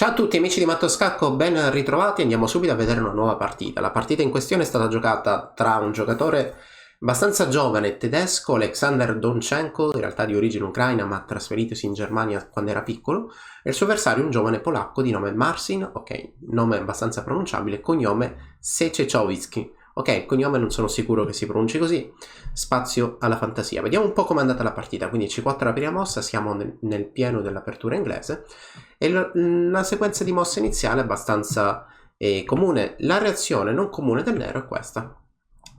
Ciao a tutti amici di Matto Scacco, ben ritrovati. Andiamo subito a vedere una nuova partita. La partita in questione è stata giocata tra un giocatore abbastanza giovane tedesco, Alexander Donchenko, in realtà di origine ucraina ma trasferitosi in Germania quando era piccolo, e il suo avversario un giovane polacco di nome Marcin, ok, nome abbastanza pronunciabile, cognome Seczewicki. Ok, il cognome non sono sicuro che si pronunci così, spazio alla fantasia. Vediamo un po' com'è andata la partita, quindi C4 la prima mossa, siamo nel pieno dell'apertura inglese, e la sequenza di mosse iniziale è abbastanza comune. La reazione non comune del nero è questa.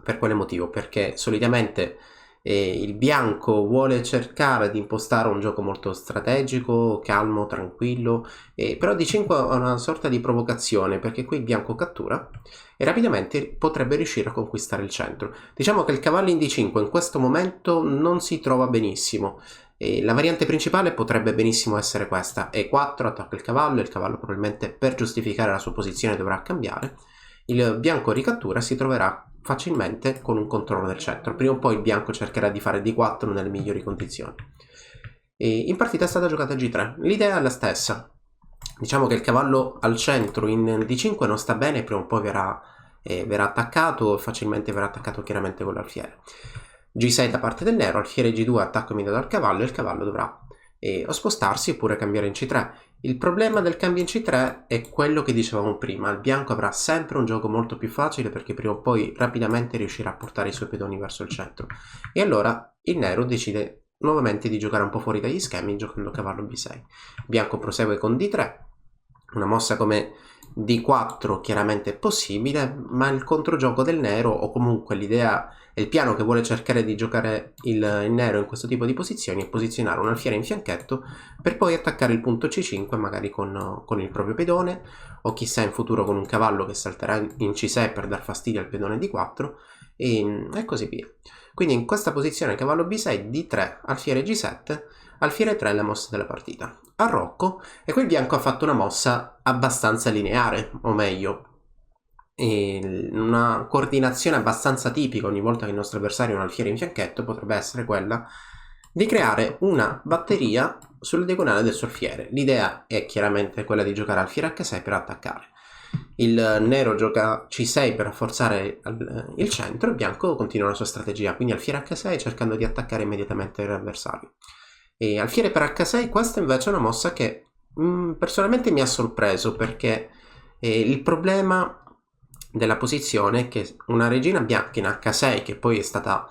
Per quale motivo? Perché solitamente il bianco vuole cercare di impostare un gioco molto strategico, calmo, tranquillo, però D5 ha una sorta di provocazione, perché qui il bianco cattura e rapidamente potrebbe riuscire a conquistare il centro. Diciamo che il cavallo in D5 in questo momento non si trova benissimo. La variante principale potrebbe benissimo essere questa: E4, attacca il cavallo probabilmente per giustificare la sua posizione dovrà cambiare, il bianco ricattura, si troverà facilmente con un controllo del centro. Prima o poi il bianco cercherà di fare D4 nelle migliori condizioni. In partita è stata giocata G3, l'idea è la stessa. Diciamo che il cavallo al centro in D5 non sta bene, prima o poi verrà attaccato, facilmente verrà attaccato chiaramente con l'alfiere. G6 da parte del nero, alfiere G2, attacco immediato dal cavallo, e il cavallo dovrà o spostarsi oppure cambiare in C3. Il problema del cambio in C3 è quello che dicevamo prima: il bianco avrà sempre un gioco molto più facile perché prima o poi rapidamente riuscirà a portare i suoi pedoni verso il centro, e allora il nero decide nuovamente di giocare un po' fuori dagli schemi giocando cavallo B6. Il bianco prosegue con D3, una mossa come D4 chiaramente è possibile, ma il controgioco del nero, o comunque l'idea e il piano che vuole cercare di giocare il nero in questo tipo di posizioni, è posizionare un alfiere in fianchetto per poi attaccare il punto C5 magari con il proprio pedone, o chissà in futuro con un cavallo che salterà in C6 per dar fastidio al pedone D4 e così via. Quindi in questa posizione cavallo B6, D3, alfiere G7, alfiere 3 è la mossa della partita. Arrocco, e qui il bianco ha fatto una mossa abbastanza lineare, o meglio, una coordinazione abbastanza tipica ogni volta che il nostro avversario ha un alfiere in fianchetto potrebbe essere quella di creare una batteria sulla diagonale del suo alfiere. L'idea è chiaramente quella di giocare alfiere H6 per attaccare. Il nero gioca C6 per rafforzare il centro, il bianco continua la sua strategia, quindi alfiere H6 cercando di attaccare immediatamente l'avversario. E alfiere per H6, questa invece è una mossa che personalmente mi ha sorpreso, perché il problema della posizione è che una regina bianca in H6, che poi è stata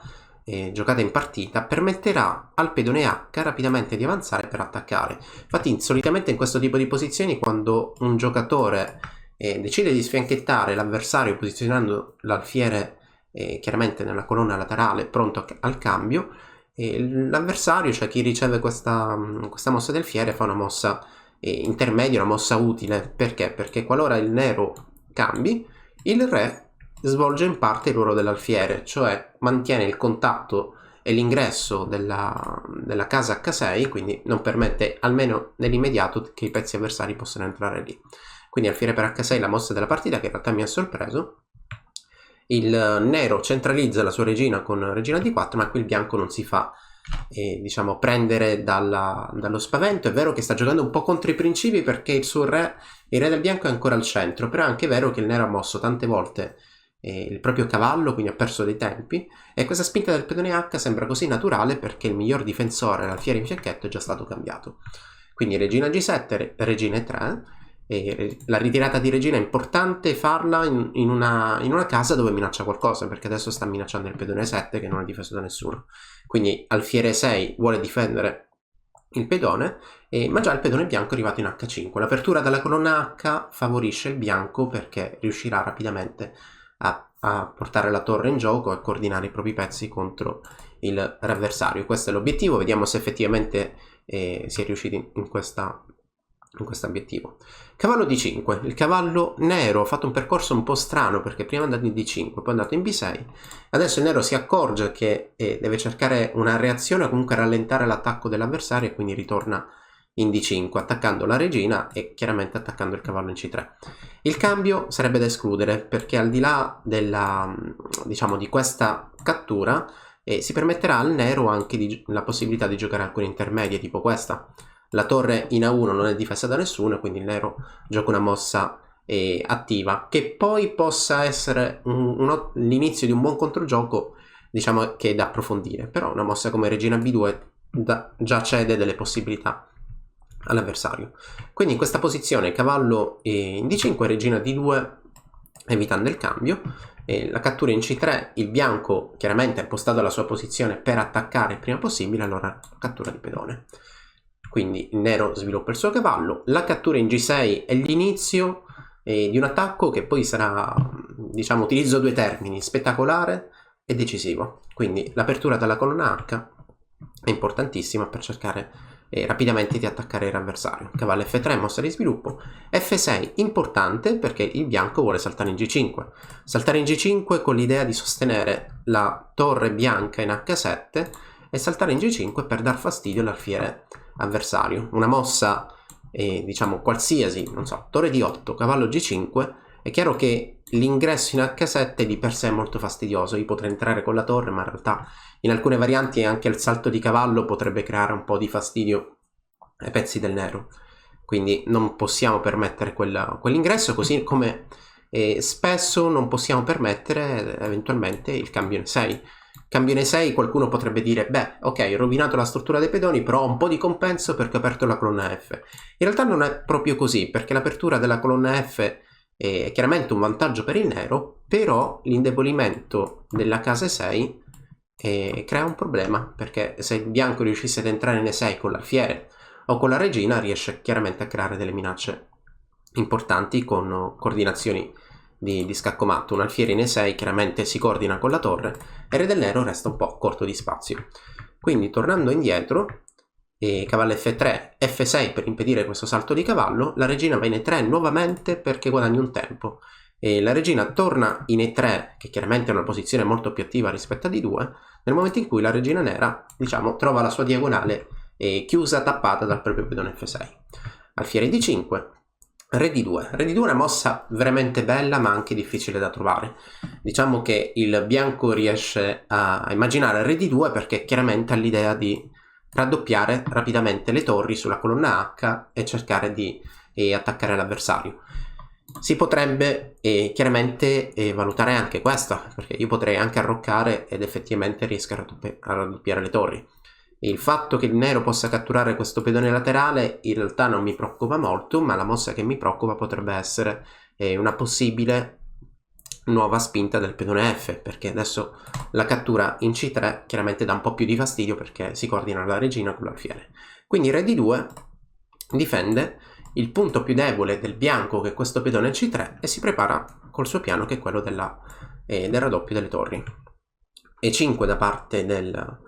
giocata in partita, permetterà al pedone H rapidamente di avanzare per attaccare. Infatti solitamente in questo tipo di posizioni, quando un giocatore decide di sfianchettare l'avversario posizionando l'alfiere chiaramente nella colonna laterale pronto al cambio, l'avversario, cioè chi riceve questa mossa del fiere, fa una mossa intermedia, una mossa utile. Perché? Perché qualora il nero cambi, il re svolge in parte il ruolo dell'alfiere, cioè mantiene il contatto e l'ingresso della casa H6, quindi non permette, almeno nell'immediato, che i pezzi avversari possano entrare lì. Quindi alfiere per H6 la mossa della partita, che in realtà mi ha sorpreso. Il nero centralizza la sua regina con regina D4, ma qui il bianco non si fa diciamo prendere dallo spavento. È vero che sta giocando un po' contro i principi, perché il re del bianco è ancora al centro, però è anche vero che il nero ha mosso tante volte il proprio cavallo, quindi ha perso dei tempi, e questa spinta del pedone H sembra così naturale perché il miglior difensore, l'alfiere in fianchetto, è già stato cambiato. Quindi regina G7, regina E3, e la ritirata di regina è importante farla in una casa dove minaccia qualcosa, perché adesso sta minacciando il pedone 7 che non è difeso da nessuno. Quindi alfiere 6 vuole difendere il pedone, ma già il pedone bianco è arrivato in H5. L'apertura dalla colonna H favorisce il bianco perché riuscirà rapidamente a portare la torre in gioco e a coordinare i propri pezzi contro il avversario. Questo è l'obiettivo, vediamo se effettivamente si è riusciti in questo obiettivo. Cavallo D5, il cavallo nero ha fatto un percorso un po' strano, perché prima è andato in D5, poi è andato in B6, adesso il nero si accorge che deve cercare una reazione o comunque rallentare l'attacco dell'avversario, e quindi ritorna in D5 attaccando la regina e chiaramente attaccando il cavallo in C3. Il cambio sarebbe da escludere, perché al di là diciamo di questa cattura si permetterà al nero anche la possibilità di giocare alcune intermedie tipo questa, la torre in A1 non è difesa da nessuno, quindi il nero gioca una mossa attiva, che poi possa essere l'inizio di un buon controgioco, diciamo che è da approfondire, però una mossa come regina B2 già cede delle possibilità all'avversario. Quindi in questa posizione cavallo in D5, regina D2, evitando il cambio, la cattura in C3, il bianco chiaramente ha impostato la sua posizione per attaccare il prima possibile, allora cattura di pedone. Quindi il nero sviluppa il suo cavallo, la cattura in G6 è l'inizio di un attacco che poi sarà, diciamo, utilizzo due termini, spettacolare e decisivo. Quindi l'apertura della colonna H è importantissima per cercare rapidamente di attaccare l'avversario. Cavallo F3, mossa di sviluppo. F6, importante perché il bianco vuole saltare in G5. Saltare in G5 con l'idea di sostenere la torre bianca in H7 e saltare in G5 per dar fastidio all'alfiere avversario. Una mossa, diciamo, qualsiasi, non so, torre D8, cavallo G5, è chiaro che l'ingresso in H7 di per sé è molto fastidioso. Io potrei entrare con la torre, ma in realtà in alcune varianti anche il salto di cavallo potrebbe creare un po' di fastidio ai pezzi del nero. Quindi non possiamo permettere quell'ingresso, così come spesso non possiamo permettere eventualmente il cambio in 6. Cambio in 6, qualcuno potrebbe dire, beh, ok, ho rovinato la struttura dei pedoni, però ho un po' di compenso perché ho aperto la colonna F. In realtà non è proprio così, perché l'apertura della colonna F è chiaramente un vantaggio per il nero, però l'indebolimento della casa 6 crea un problema, perché se il bianco riuscisse ad entrare in E6 con l'alfiere o con la regina, riesce chiaramente a creare delle minacce importanti con coordinazioni di scacco matto. Un alfiere in E6 chiaramente si coordina con la torre e il re del nero resta un po' corto di spazio. Quindi tornando indietro, cavallo F3, F6 per impedire questo salto di cavallo, la regina va in E3 nuovamente perché guadagna un tempo. La regina torna in E3, che chiaramente è una posizione molto più attiva rispetto a D2, nel momento in cui la regina nera, diciamo, trova la sua diagonale chiusa, tappata dal proprio pedone F6. Alfiere D5, re D2. Re D2 è una mossa veramente bella ma anche difficile da trovare. Diciamo che il bianco riesce a immaginare re D2 perché chiaramente ha l'idea di raddoppiare rapidamente le torri sulla colonna H e cercare di attaccare l'avversario. Si potrebbe chiaramente valutare anche questa, perché io potrei anche arroccare ed effettivamente riesco a raddoppiare le torri. Il fatto che il nero possa catturare questo pedone laterale in realtà non mi preoccupa molto, ma la mossa che mi preoccupa potrebbe essere una possibile nuova spinta del pedone F, perché adesso la cattura in C3 chiaramente dà un po' più di fastidio perché si coordina la regina con l'alfiere. Quindi re D2 difende il punto più debole del bianco, che è questo pedone C3, e si prepara col suo piano, che è quello del raddoppio delle torri. E5 da parte del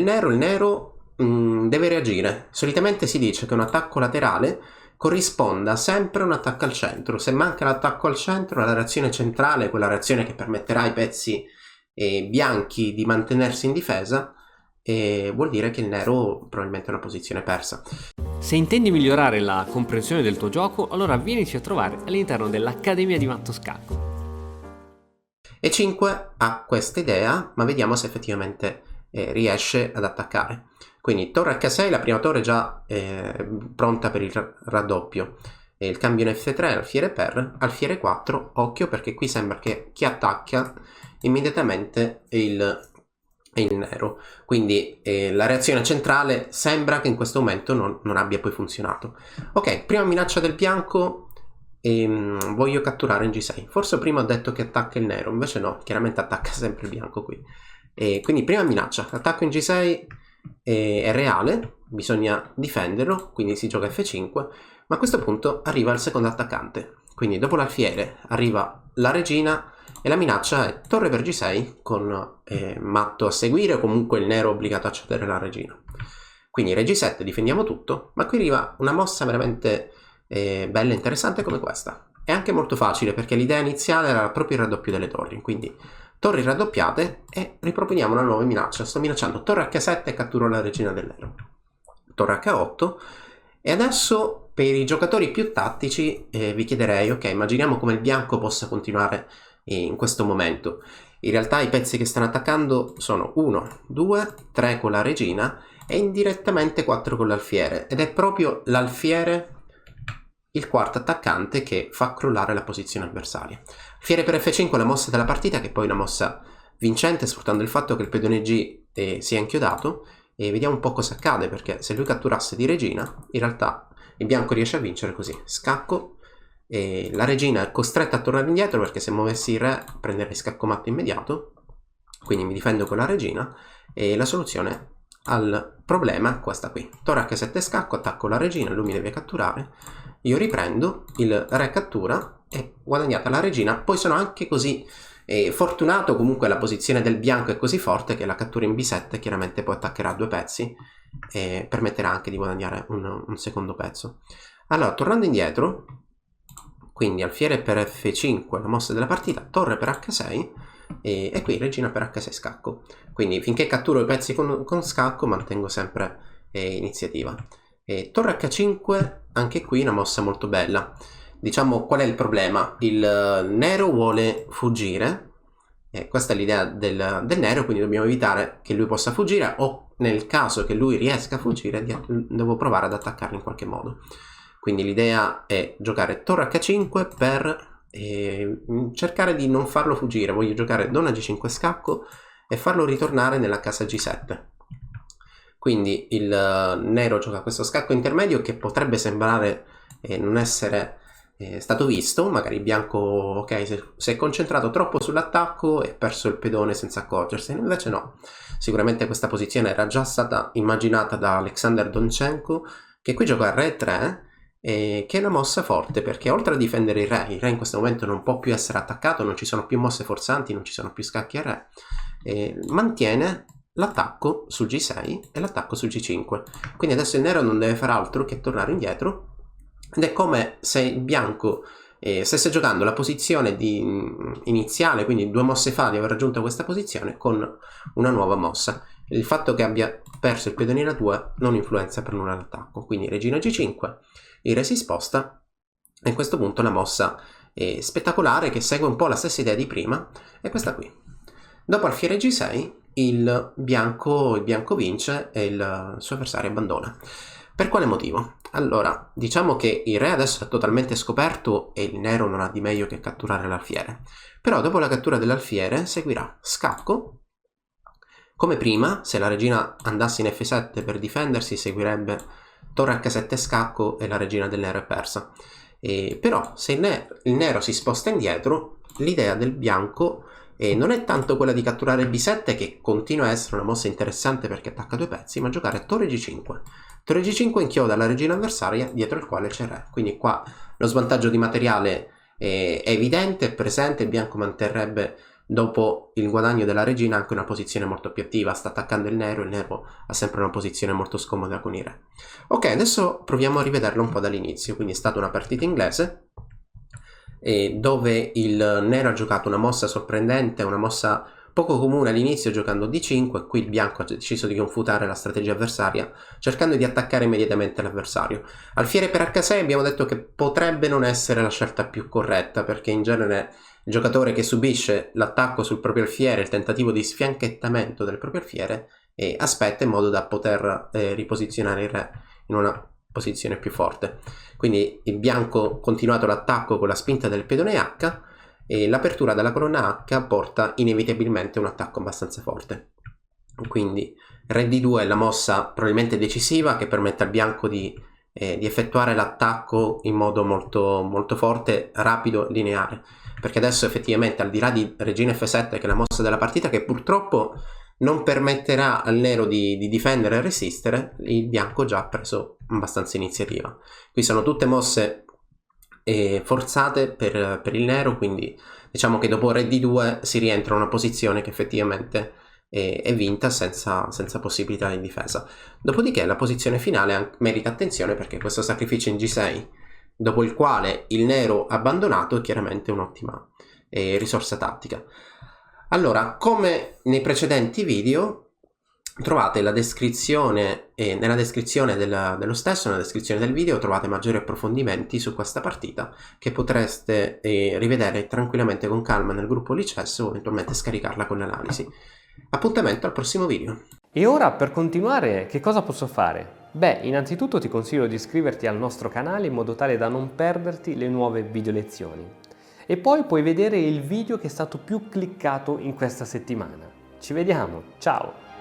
nero. Il nero deve reagire. Solitamente si dice che un attacco laterale corrisponda sempre a un attacco al centro. Se manca l'attacco al centro, la reazione centrale, quella reazione che permetterà ai pezzi bianchi di mantenersi in difesa, vuol dire che il nero probabilmente è una posizione persa. Se intendi migliorare la comprensione del tuo gioco, allora vienici a trovare all'interno dell'Accademia di Matto Scacco. E5 ha questa idea, ma vediamo se effettivamente riesce ad attaccare. Quindi torre H6, la prima torre già pronta per il raddoppio. Il cambio in F3, alfiere per, alfiere 4, occhio perché qui sembra che chi attacca immediatamente il nero. Quindi la reazione centrale sembra che in questo momento non abbia poi funzionato. Ok, prima minaccia del bianco, voglio catturare in G6. Forse prima ho detto che attacca il nero, invece no, chiaramente attacca sempre il bianco qui. Quindi prima minaccia, l'attacco in G6 è reale, bisogna difenderlo, quindi si gioca F5, ma a questo punto arriva il secondo attaccante. Quindi dopo l'alfiere arriva la regina e la minaccia è torre per G6 con matto a seguire, o comunque il nero obbligato a cedere la regina. Quindi re G7, difendiamo tutto, ma qui arriva una mossa veramente bella e interessante come questa. È anche molto facile perché l'idea iniziale era proprio il raddoppio delle torri, quindi torri raddoppiate e riproponiamo una nuova minaccia. Sto minacciando torre H7 e catturo la regina del nero. Torre H8 e adesso per i giocatori più tattici vi chiederei, ok, immaginiamo come il bianco possa continuare in questo momento. In realtà i pezzi che stanno attaccando sono 1, 2, 3 con la regina e indirettamente 4 con l'alfiere, ed è proprio l'alfiere il quarto attaccante che fa crollare la posizione avversaria. Alfiere per F5 è la mossa della partita, che è poi una mossa vincente, sfruttando il fatto che il pedone G sia inchiodato, e vediamo un po' cosa accade, perché se lui catturasse di regina, in realtà il bianco riesce a vincere così. Scacco, e la regina è costretta a tornare indietro, perché se muovessi il re prenderei scacco matto immediato, quindi mi difendo con la regina, e la soluzione al problema è questa qui. Torre H7 scacco, attacco la regina, lui mi deve catturare, io riprendo, il re cattura e guadagnata la regina. Poi sono anche così fortunato, comunque la posizione del bianco è così forte che la cattura in B7 chiaramente poi attaccherà a 2 pezzi e permetterà anche di guadagnare un secondo pezzo. Allora, tornando indietro, quindi alfiere per F5 la mossa della partita, torre per H6 e qui regina per H6 scacco. Quindi finché catturo i pezzi con scacco mantengo sempre iniziativa. Torre H5, anche qui una mossa molto bella. Diciamo, qual è il problema? Il nero vuole fuggire, questa è l'idea del nero, quindi dobbiamo evitare che lui possa fuggire, o nel caso che lui riesca a fuggire devo provare ad attaccarlo in qualche modo. Quindi l'idea è giocare torre H5 per cercare di non farlo fuggire. Voglio giocare donna G5 scacco e farlo ritornare nella casa G7. Quindi il nero gioca questo scacco intermedio che potrebbe sembrare non essere stato visto. Magari il bianco, ok, si è concentrato troppo sull'attacco e ha perso il pedone senza accorgersene. Invece no, sicuramente questa posizione era già stata immaginata da Alexander Donchenko, che qui gioca Re 3, che è una mossa forte, perché oltre a difendere il re in questo momento non può più essere attaccato, non ci sono più mosse forzanti, non ci sono più scacchi al re, mantiene l'attacco sul G6 e l'attacco sul G5. Quindi adesso il nero non deve fare altro che tornare indietro, ed è come se il bianco stesse giocando la posizione iniziale, quindi 2 mosse fa di aver raggiunto questa posizione, con una nuova mossa. Il fatto che abbia perso il pedonino a 2 non influenza per nulla l'attacco. Quindi regina G5, il re si sposta, e a questo punto la mossa spettacolare che segue un po' la stessa idea di prima è questa qui. Dopo alfiere G6 il bianco vince e il suo avversario abbandona. Per quale motivo? Allora, diciamo che il re adesso è totalmente scoperto e il nero non ha di meglio che catturare l'alfiere. Però dopo la cattura dell'alfiere seguirà scacco. Come prima, se la regina andasse in F7 per difendersi, seguirebbe torre H7 scacco e la regina del nero è persa. Però se il nero si sposta indietro, l'idea del bianco non è tanto quella di catturare B7, che continua a essere una mossa interessante perché attacca 2 pezzi, ma giocare torre G5. Torre G5 inchioda la regina avversaria dietro il quale c'è il re. Quindi qua lo svantaggio di materiale è evidente, è presente. Il bianco manterrebbe dopo il guadagno della regina anche una posizione molto più attiva. Sta attaccando il nero ha sempre una posizione molto scomoda con il re. Ok, adesso proviamo a rivederlo un po' dall'inizio. Quindi è stata una partita inglese dove il nero ha giocato una mossa sorprendente, una mossa poco comune all'inizio, giocando D5. Qui il bianco ha deciso di confutare la strategia avversaria, cercando di attaccare immediatamente l'avversario. Alfiere per H6 abbiamo detto che potrebbe non essere la scelta più corretta, perché in genere il giocatore che subisce l'attacco sul proprio alfiere, il tentativo di sfianchettamento del proprio alfiere, aspetta in modo da poter riposizionare il re in una posizione più forte. Quindi il bianco ha continuato l'attacco con la spinta del pedone H, e l'apertura della colonna H porta inevitabilmente un attacco abbastanza forte. Quindi re D2 è la mossa probabilmente decisiva, che permette al bianco di effettuare l'attacco in modo molto, molto forte, rapido, lineare, perché adesso effettivamente, al di là di regina F7 che è la mossa della partita, che purtroppo non permetterà al nero di difendere e resistere, il bianco già ha preso abbastanza iniziativa. Qui sono tutte mosse forzate per il nero, quindi diciamo che dopo re D2 si rientra in una posizione che effettivamente è vinta senza possibilità di difesa. Dopodiché la posizione finale merita attenzione, perché questo sacrificio in G6, dopo il quale il nero ha abbandonato, è chiaramente un'ottima risorsa tattica. Allora, come nei precedenti video, trovate la descrizione, nella descrizione dello stesso, nella descrizione del video, trovate maggiori approfondimenti su questa partita, che potreste rivedere tranquillamente con calma nel gruppo Lichess, o eventualmente scaricarla con l'analisi. Appuntamento al prossimo video. E ora per continuare che cosa posso fare? Beh, innanzitutto ti consiglio di iscriverti al nostro canale in modo tale da non perderti le nuove video lezioni. E poi puoi vedere il video che è stato più cliccato in questa settimana. Ci vediamo, ciao!